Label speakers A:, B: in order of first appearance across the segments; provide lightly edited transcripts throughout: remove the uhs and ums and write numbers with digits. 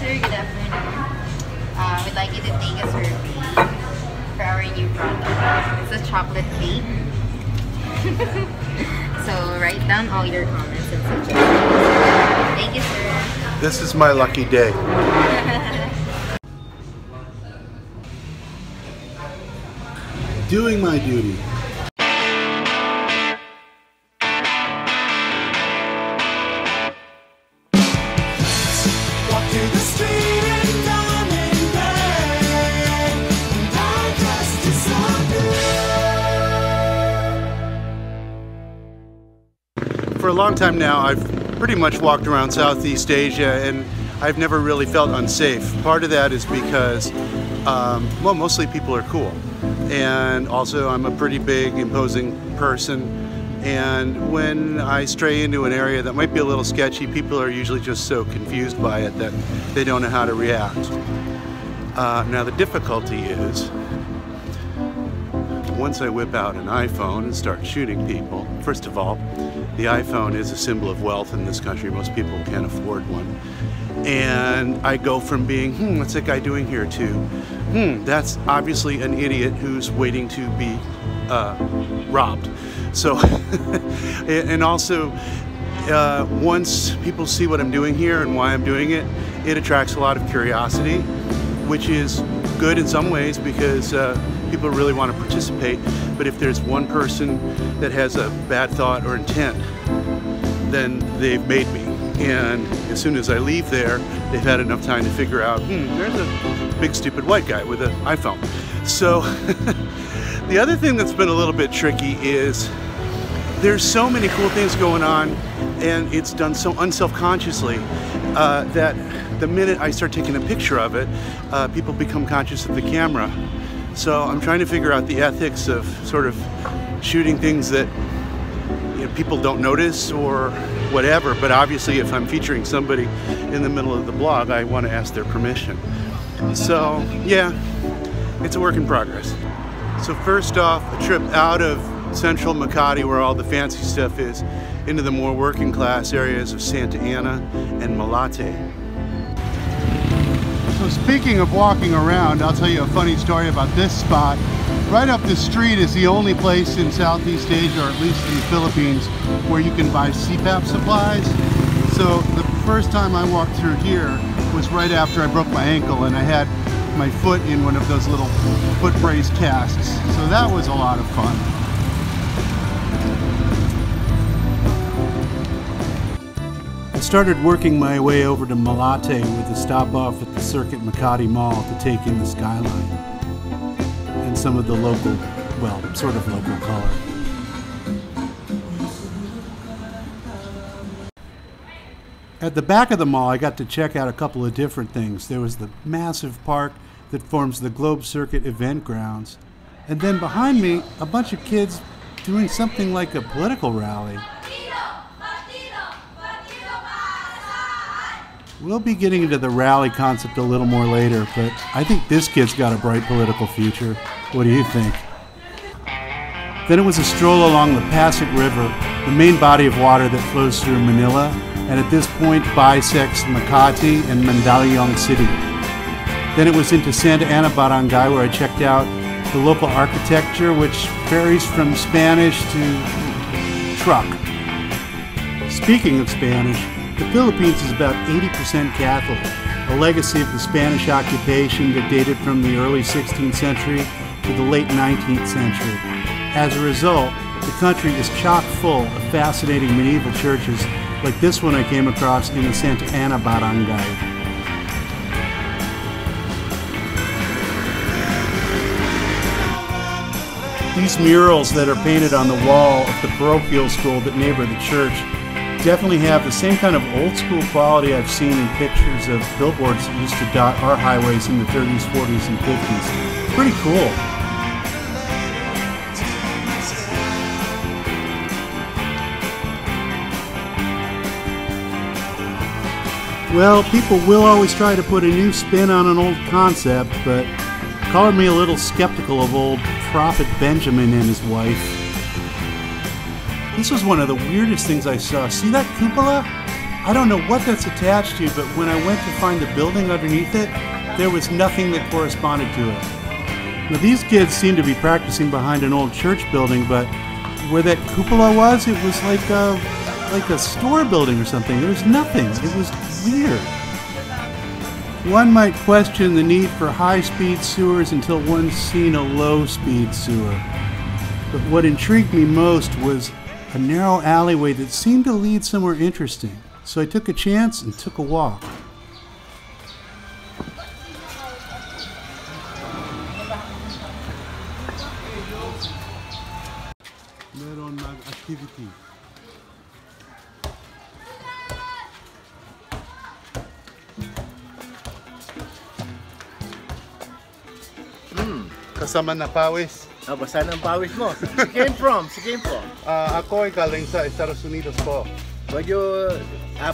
A: sir. Good afternoon. We'd like you to take a survey for our new product. It's a chocolate cake. So write down all your comments and suggestions. Thank you, sir.
B: This is my lucky day. Doing my duty. For a long time now, I've pretty much walked around Southeast Asia and I've never really felt unsafe. Part of that is because, well, mostly people are cool. And also I'm a pretty big, imposing person. And when I stray into an area that might be a little sketchy, people are usually just so confused by it that they don't know how to react. Now the difficulty is, once I whip out an iPhone and start shooting people, first of all, the iPhone is a symbol of wealth in this country. Most people can't afford one. And I go from being, what's that guy doing here, to, that's obviously an idiot who's waiting to be robbed. So, and also, once people see what I'm doing here and why I'm doing it, it attracts a lot of curiosity, which is good in some ways because people really want to participate. But if there's one person that has a bad thought or intent, then they've made me. And as soon as I leave there, they've had enough time to figure out, there's a big stupid white guy with an iPhone. So the other thing that's been a little bit tricky is there's so many cool things going on and it's done so unselfconsciously that the minute I start taking a picture of it, people become conscious of the camera. So I'm trying to figure out the ethics of sort of shooting things that people don't notice or whatever, but obviously if I'm featuring somebody in the middle of the blog, I want to ask their permission. So yeah, it's a work in progress. So first off, a trip out of central Makati where all the fancy stuff is into the more working class areas of Santa Ana and Malate. So speaking of walking around, I'll tell you a funny story about this spot. Right up the street is the only place in Southeast Asia, or at least in the Philippines, where you can buy CPAP supplies. So the first time I walked through here was right after I broke my ankle and I had my foot in one of those little foot brace casts. So that was a lot of fun. I started working my way over to Malate with a stop off at the Circuit Makati Mall to take in the skyline and some of the local, well, sort of local color. At the back of the mall, I got to check out a couple of different things. There was the massive park that forms the Globe Circuit event grounds. And then behind me, a bunch of kids doing something like a political rally. We'll be getting into the rally concept a little more later, but I think this kid's got a bright political future. What do you think? Then it was a stroll along the Pasig River, the main body of water that flows through Manila, and at this point bisects Makati and Mandaluyong City. Then it was into Santa Ana Barangay where I checked out the local architecture, which varies from Spanish to truck. Speaking of Spanish, the Philippines is about 80% Catholic, a legacy of the Spanish occupation that dated from the early 16th century to the late 19th century. As a result, the country is chock full of fascinating medieval churches like this one I came across in the Santa Ana Barangay. These murals that are painted on the wall of the parochial school that neighbor the church definitely have the same kind of old school quality I've seen in pictures of billboards that used to dot our highways in the 30s, 40s, and 50s. Pretty cool. Well, people will always try to put a new spin on an old concept, but color me a little skeptical of old Prophet Benjamin and his wife. This was one of the weirdest things I saw. See that cupola? I don't know what that's attached to, but when I went to find the building underneath it, there was nothing that corresponded to it. Now these kids seem to be practicing behind an old church building, but where that cupola was, it was like a store building or something. There was nothing. It was weird. One might question the need for high-speed sewers until one's seen a low-speed sewer. But what intrigued me most was a narrow alleyway that seemed to lead somewhere interesting. So I took a chance and took a walk. Meron mag-activity. Kasama na pawis.
C: Oh, basa ng pawis mo. She came from?
B: Ako ay galing sa Estados Unidos po.
C: Wag you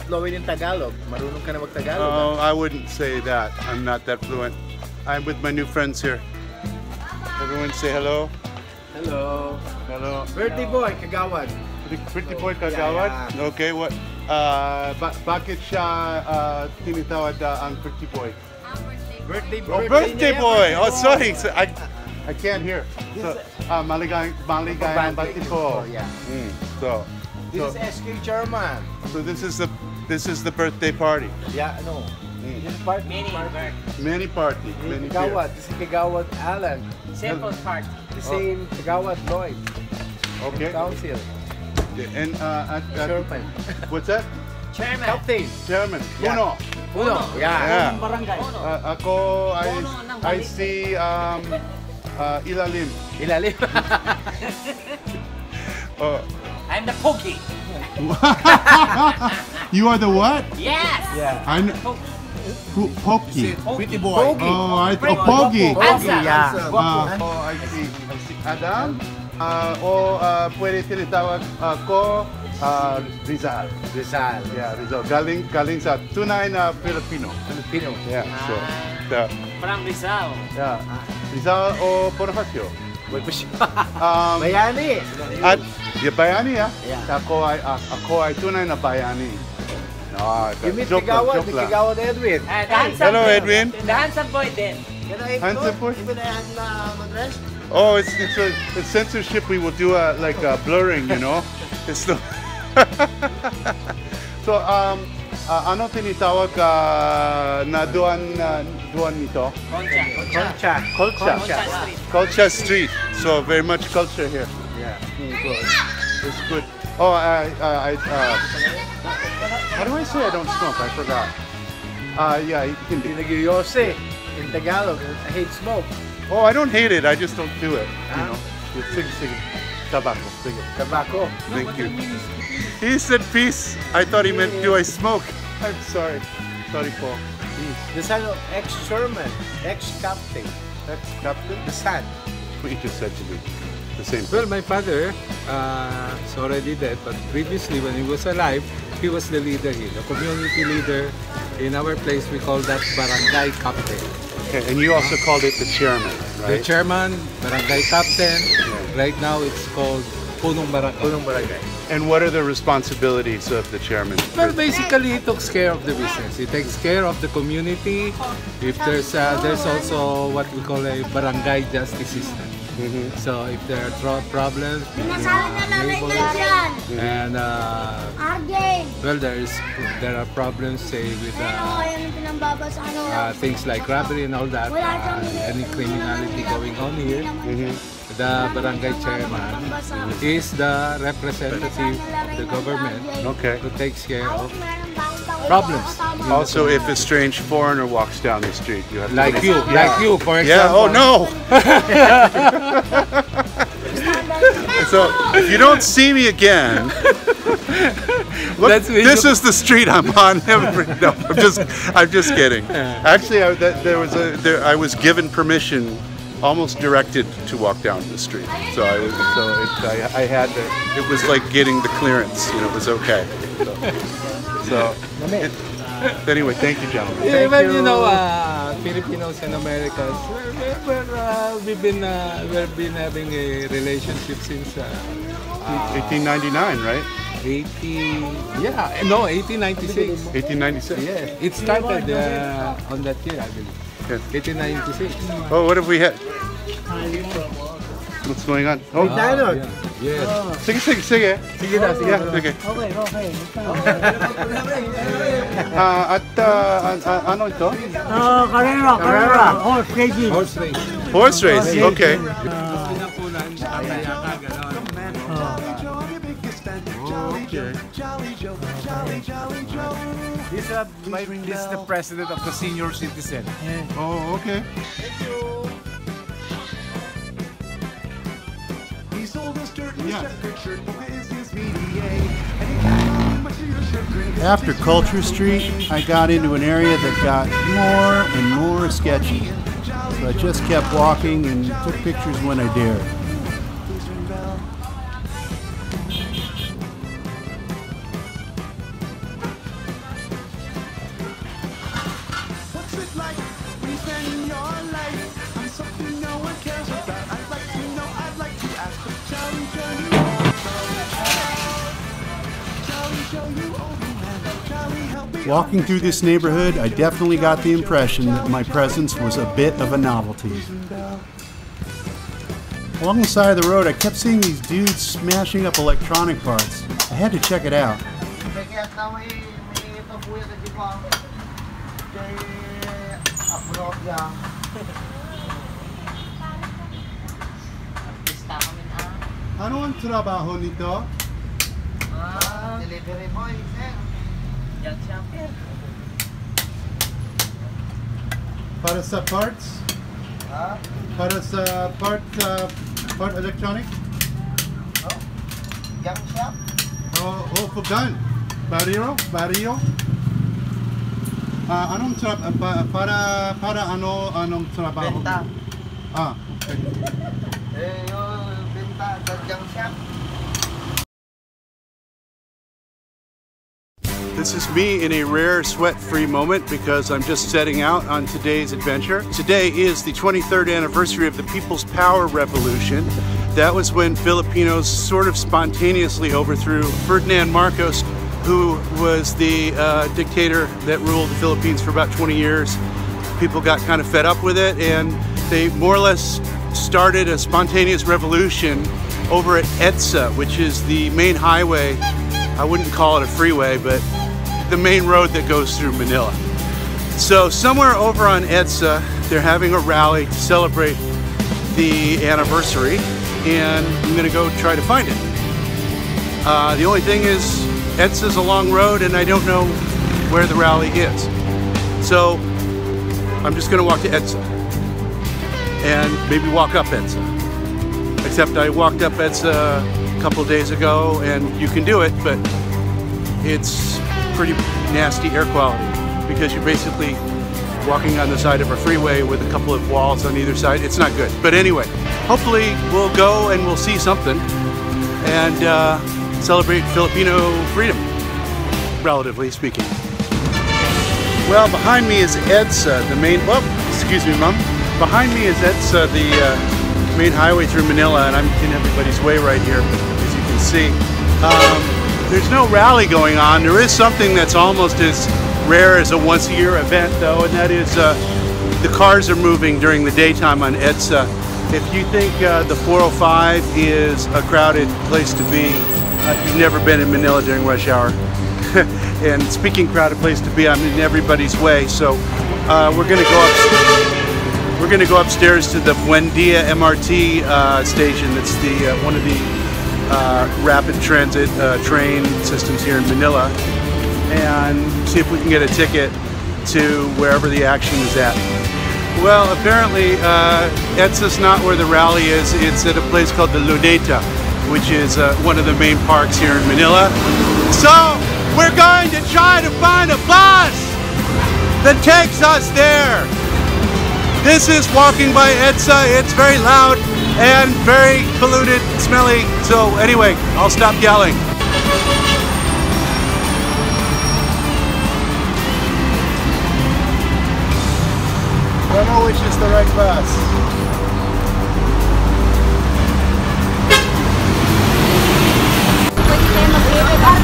C: fluent in Tagalog? Marunong ka na mag-Tagalog?
B: Oh, I wouldn't say that. I'm not that fluent. I'm with my new friends here. Everyone say hello.
C: Hello.
B: Hello.
C: Birthday boy, Kagawad.
B: Pretty boy Kagawad?
C: Yeah.
B: Okay, what? Bakit siya tinitawag ang pretty boy?
C: Birthday
B: Oh,
C: boy.
B: birthday boy! Oh, sorry. So, I can't hear. So, maligayang birthday po.
C: Yeah.
B: So,
C: This is SK Chairman.
B: so this is the birthday party.
C: Yeah, no. This is part
B: Many party. Many beer.
C: Kagawad. This is Kagawad Alan.
D: Simple part.
C: The same Kagawad Lloyd.
B: Okay.
C: Council.
B: And
C: Chairman.
B: what's that?
D: Chairman.
C: Captain.
B: Chairman.
C: Yeah.
B: Uno.
C: Uno. Yeah.
B: Yeah.
D: Barangay.
B: Ako I see ilalim.
C: Ilalim.
B: Oh.
D: I'm the pokey.
B: You are the what?
D: Yes.
C: Yeah.
B: I'm Pokey.
C: Pretty boy.
B: Oh, Pogi.
D: Handsome.
C: Yeah.
B: I see. Adam, pwede tinitawag ako Rizal.
C: Rizal.
B: Yeah, Rizal. Galing sa tunay na Filipino.
C: Filipino.
B: Yeah, so,
D: From Rizal.
B: yeah. Rizal o Bonifacio?
C: Bayani.
B: At bayani, ah.
C: Yeah.
B: Ako ay tunay na bayani. No,
C: You meet
B: joke lang,
C: Kagawad,
B: joke
C: the
B: lang.
C: Kagawad Edwin.
D: The handsome
B: Hello,
D: boy.
B: Edwin.
D: The handsome boy din.
B: Handsome boy?
C: Even I have address?
B: Oh, it's censorship. We will do like blurring, you know. It's the so ano tinitawag na duan nito?
D: Concha.
C: Concha.
D: Street.
B: Culture Street. So very much culture here.
C: Yeah.
B: So it's good. Oh, how do I say I don't smoke? I forgot. Yeah, Hindi.
C: Pinag-yose in Tagalog. I hate smoke.
B: Oh, I don't hate it. I just don't do it. You know. Sige. Tobacco. Sige.
C: Tobacco.
B: Thank you. He said peace. I thought he meant do I smoke? I'm sorry. Sorry, Paul.
C: The son of ex-Sherman, ex-captain.
B: Ex-captain?
C: The son.
B: What you just said to me. The same
E: Well,
B: thing.
E: my father is already dead, but previously when he was alive, he was the leader here, the community leader. In our place, we call that barangay captain.
B: Okay, and you also called it the chairman,
E: The
B: right?
E: chairman, barangay captain. Right now, it's called punong barangay.
C: Punong barangay.
B: And what are the responsibilities of the chairman?
E: Well, basically, he takes care of the business. He takes care of the community. If there's also what we call a barangay justice system. So if there are problems between neighbors, and well, there are problems, say, with things like robbery and all that, any criminality going on here, the barangay chairman is the representative of the government
B: Okay.
E: who takes care of problems.
B: Also, if a strange foreigner walks down the street, you have to
E: Like you, for example.
B: Yeah. Oh no. So if you don't see me again, look,
E: That's when
B: this
E: you-
B: is the street I'm on. No, I'm just kidding. Actually, I was given permission, almost directed to walk down the street. So I had to. It was like getting the clearance. You know, it was okay. So anyway, thank you, gentlemen.
E: Yeah, well, you know, Filipinos and Americans, we've been having a relationship since
B: 1899, right?
E: 1896.
B: 1896.
E: Yeah, it started on that year, I believe.
B: Yeah.
E: 1896.
B: Oh, what have we had? What's going on? Oh,
E: Yeah. Yeah.
B: sige.
E: Sige na, sige.
B: Yeah, okay.
F: Okay.
B: Ano ito?
F: Carrera. Horse racing.
E: Horse race.
B: Horse race, okay.
E: Pinapunan, kakaya ka, gano'n.
D: This is the president of the senior citizen.
B: Oh, okay. After Culture Street, I got into an area that got more and more sketchy. So I just kept walking and took pictures when I dared.
G: What's it like when you spend your life on something no one cares about? I'd like to know, I'd like to ask, but Charlie show you old man. Charlie, help me.
B: Walking through this neighborhood, I definitely got the impression that my presence was a bit of a novelty. Along the side of the road, I kept seeing these dudes smashing up electronic parts. I had to check it out. Ano ang trabaho nito?
A: Delivery boy, sir. Young champion.
B: Para sa parts? Para sa part electronic?
A: Young shop.
B: Oh, for gun. Barrio? Anong para anong trabaho?
A: Benta.
B: Okay.
A: Yung benta sa young shop.
B: This is me in a rare sweat-free moment because I'm just setting out on today's adventure. Today is the 23rd anniversary of the People's Power Revolution. That was when Filipinos sort of spontaneously overthrew Ferdinand Marcos, who was the dictator that ruled the Philippines for about 20 years. People got kind of fed up with it, and they more or less started a spontaneous revolution over at EDSA, which is the main highway. I wouldn't call it a freeway, but the main road that goes through Manila. So somewhere over on EDSA, they're having a rally to celebrate the anniversary, and I'm gonna go try to find it. The only thing is, EDSA's a long road and I don't know where the rally is. So I'm just gonna walk to EDSA and maybe walk up EDSA. Except I walked up EDSA a couple days ago, and you can do it, but it's pretty nasty air quality because you're basically walking on the side of a freeway with a couple of walls on either side. It's not good. But anyway, hopefully we'll go and we'll see something and celebrate Filipino freedom, relatively speaking. Well, behind me is EDSA, the main, excuse me, Mom. Behind me is EDSA, the main highway through Manila, and I'm in everybody's way right here, as you can see. There's no rally going on. There is something that's almost as rare as a once-a-year event, though, and that is the cars are moving during the daytime on EDSA. If you think the 405 is a crowded place to be, you've never been in Manila during rush hour. And speaking crowded place to be, I'm in everybody's way. So we're going to go up. We're going to go upstairs to the Buendia MRT station. It's the one of the rapid transit train systems here in Manila, and see if we can get a ticket to wherever the action is at. Well, apparently EDSA's not where the rally is. It's at a place called the Luneta, which is one of the main parks here in Manila. So we're going to try to find a bus that takes us there. This is walking by EDSA. It's very loud and very polluted, smelly. So anyway, I'll stop yelling. I don't know which is the right bus.
H: Pwede kayo mag-iwi.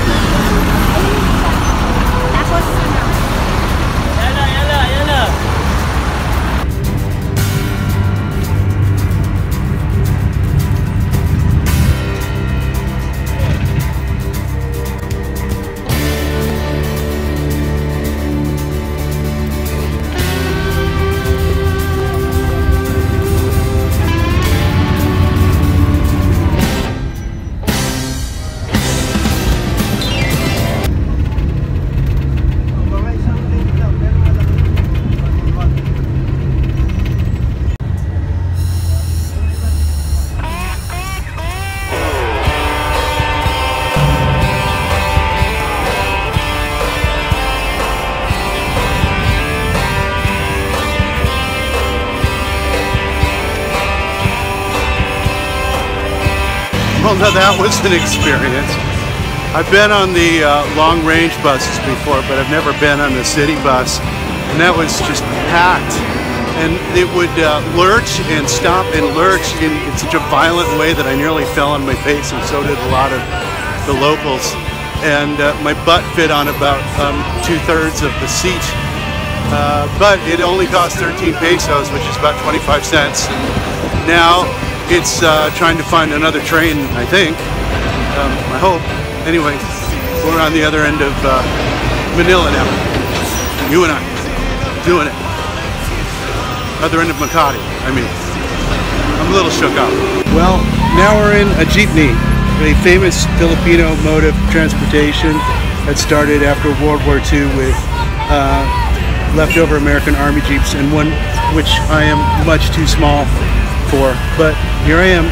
B: Well, no, that was an experience. I've been on the long-range buses before, but I've never been on the city bus, and that was just packed. And it would lurch and stop and lurch in such a violent way that I nearly fell on my face, and so did a lot of the locals. And my butt fit on about 2/3 of the seat. But it only cost 13 pesos, which is about 25 cents. Now it's trying to find another train, I think. I hope. Anyway, we're on the other end of Manila now. You and I, doing it. Other end of Makati, I mean. I'm a little shook up. Well, now we're in a jeepney, a famous Filipino mode of transportation that started after World War II with leftover American Army Jeeps, and one which I am much too small for, but here I am.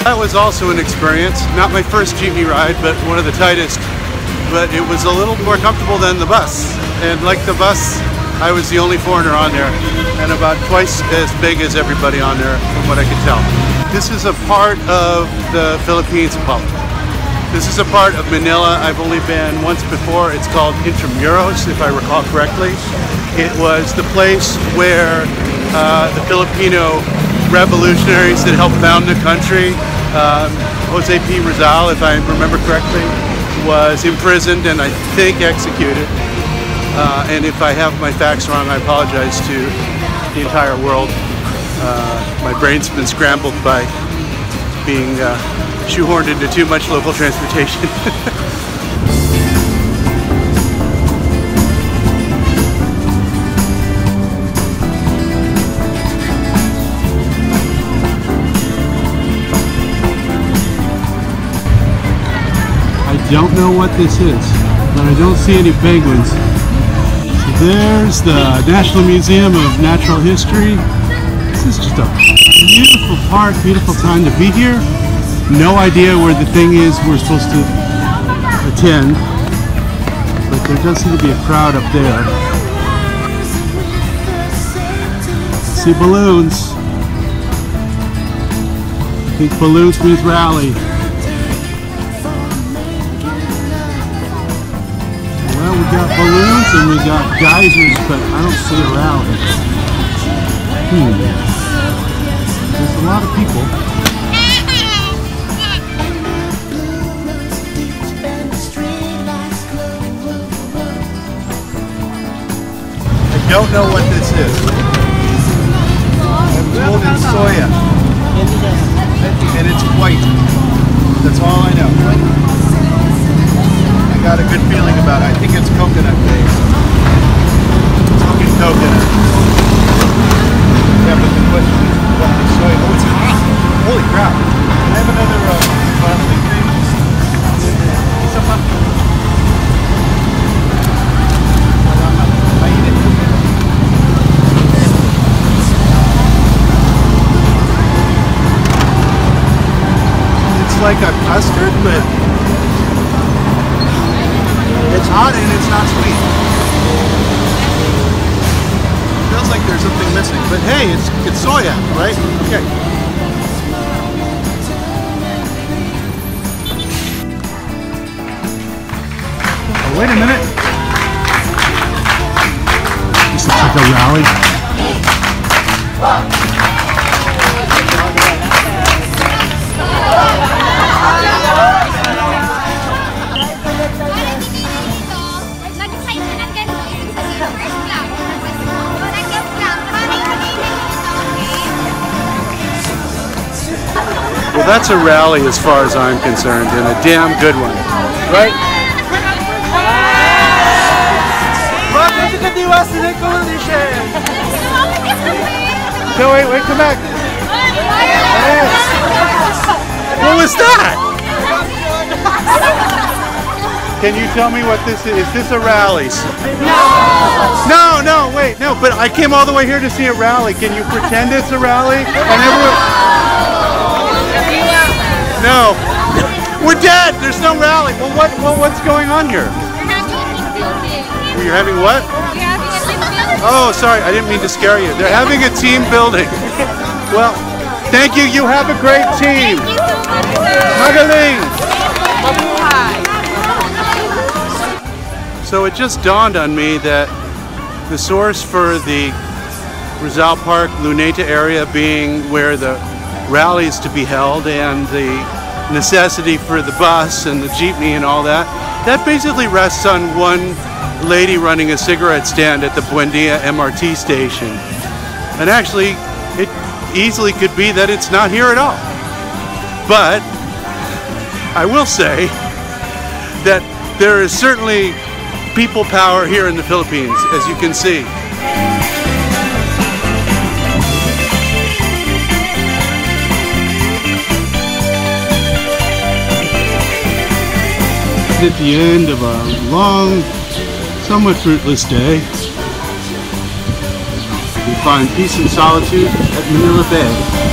B: That was also an experience. Not my first jeepney ride, but one of the tightest. But it was a little more comfortable than the bus. And like the bus, I was the only foreigner on there, and about twice as big as everybody on there, from what I could tell. This is a part of the Philippines Republic. This is a part of Manila. I've only been once before. It's called Intramuros, if I recall correctly. It was the place where the Filipino revolutionaries that helped found the country, Jose P. Rizal, if I remember correctly, was imprisoned and I think executed. And if I have my facts wrong, I apologize to the entire world. My brain's been scrambled by being shoehorned into too much local transportation. I don't know what this is, but I don't see any penguins. So there's the National Museum of Natural History. This is just a beautiful park, beautiful time to be here. No idea where the thing is we're supposed to attend, but there does seem to be a crowd up there. See balloons. I think balloons means rally. Well, we got balloons and we got geysers, but I don't see a rally. There's a lot of people. I don't know what this is. I'm told it's soya. And it's white. That's all I know. I got a good feeling about it. I think it's coconut based. Smoking coconut. Yeah, but the question is what the soy. Oh, it's hot. Holy crap. Can I have another plastic thing? It's like a custard, but it's hot and it's not sweet. Feels like there's something missing, but hey, it's soya, right? Okay. Oh, wait a minute. This looks like a rally. Well, that's a rally as far as I'm concerned, and a damn good one. Right? No, wait, come back. What was that? Can you tell me what this is? Is this a rally? No, wait, no, but I came all the way here to see a rally. Can you pretend it's a rally? And everyone... No. We're dead. There's no rally. Well, what's going on here? You're having what? Oh, sorry. I didn't mean to scare you. They're having a team building. Well, thank you. You have a great team. Magaling. So it just dawned on me that the source for the Rizal Park, Luneta area being where the rally is to be held and the necessity for the bus and the jeepney and all that, that basically rests on one lady running a cigarette stand at the Buendia MRT station. And actually, it easily could be that it's not here at all. But I will say that there is certainly people power here in the Philippines, as you can see. At the end of a long, somewhat fruitless day, we find peace and solitude at Manila Bay.